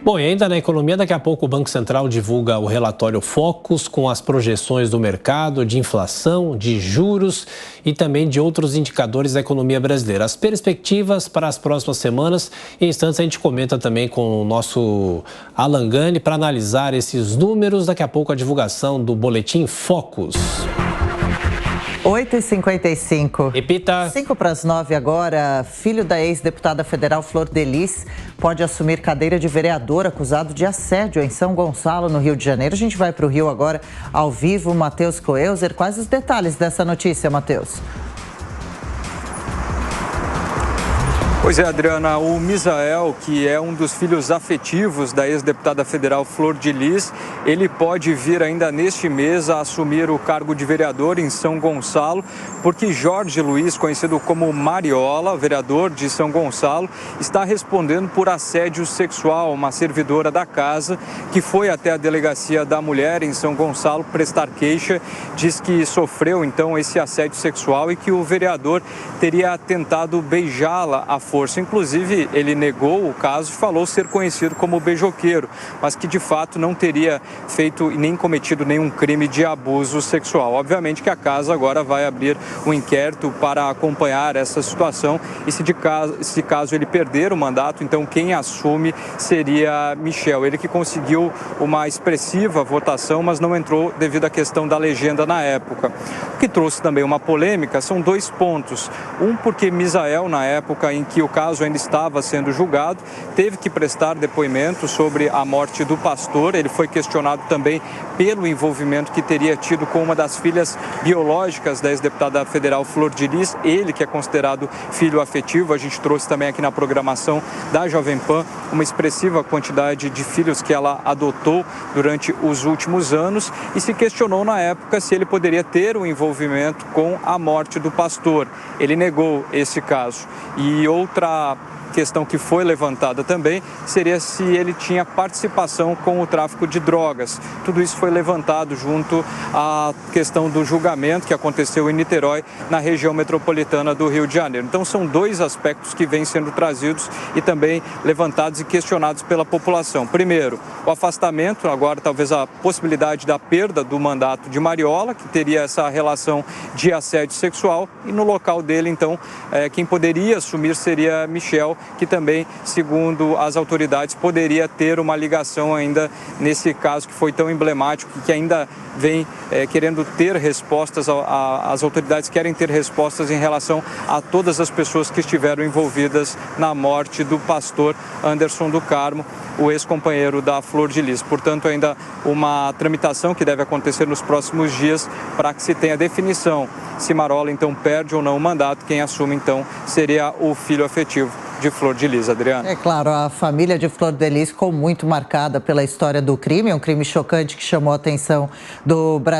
Bom, e ainda na economia, daqui a pouco o Banco Central divulga o relatório Focus com as projeções do mercado, de inflação, de juros e também de outros indicadores da economia brasileira. As perspectivas para as próximas semanas, em instantes a gente comenta também com o nosso Alan Gani para analisar esses números. Daqui a pouco a divulgação do boletim Focus. 8h55. Repita. 8:55 agora. Filho da ex-deputada federal Flor de Lis pode assumir cadeira de vereador acusado de assédio em São Gonçalo, no Rio de Janeiro. A gente vai para o Rio agora, ao vivo. Matheus Coelzer, quais os detalhes dessa notícia, Matheus? Pois é, Adriana, o Misael, que é um dos filhos afetivos da ex-deputada federal Flor de Lis, ele pode vir ainda neste mês a assumir o cargo de vereador em São Gonçalo, porque Jorge Luiz, conhecido como Mariola, vereador de São Gonçalo, está respondendo por assédio sexual a uma servidora da casa que foi até a delegacia da mulher em São Gonçalo prestar queixa, diz que sofreu então esse assédio sexual e que o vereador teria tentado beijá-la à força. Inclusive, ele negou o caso e falou ser conhecido como beijoqueiro, mas que de fato não teria feito e nem cometido nenhum crime de abuso sexual. Obviamente que a casa agora vai abrir um inquérito para acompanhar essa situação e se caso ele perder o mandato, então quem assume seria Michel. Ele que conseguiu uma expressiva votação, mas não entrou devido à questão da legenda na época. O que trouxe também uma polêmica são dois pontos. Um, porque Misael, na época em que o caso ainda estava sendo julgado, teve que prestar depoimento sobre a morte do pastor. Ele foi questionado também pelo envolvimento que teria tido com uma das filhas biológicas da ex-deputada federal Flor de Lis, ele que é considerado filho afetivo. A gente trouxe também aqui na programação da Jovem Pan uma expressiva quantidade de filhos que ela adotou durante os últimos anos e se questionou na época se ele poderia ter um envolvimento com a morte do pastor. Ele negou esse caso. E outra questão que foi levantada também seria se ele tinha participação com o tráfico de drogas. Tudo isso foi levantado junto à questão do julgamento que aconteceu em Niterói, na região metropolitana do Rio de Janeiro. Então são dois aspectos que vêm sendo trazidos e também levantados e questionados pela população. Primeiro, o afastamento, agora talvez a possibilidade da perda do mandato de Mariola, que teria essa relação de assédio sexual, e no local dele, então, quem poderia assumir seria Michel, que também, segundo as autoridades, poderia ter uma ligação ainda nesse caso que foi tão emblemático e que ainda vem querendo ter respostas, as autoridades querem ter respostas em relação a todas as pessoas que estiveram envolvidas na morte do pastor Anderson do Carmo, o ex-companheiro da Flor de Lis. Portanto, ainda uma tramitação que deve acontecer nos próximos dias para que se tenha definição se Mariola então perde ou não o mandato. Quem assume então seria o filho afetivo de Flor de Lis, Adriana. É claro, a família de Flor de Lis ficou muito marcada pela história do crime, um crime chocante que chamou a atenção do Brasil.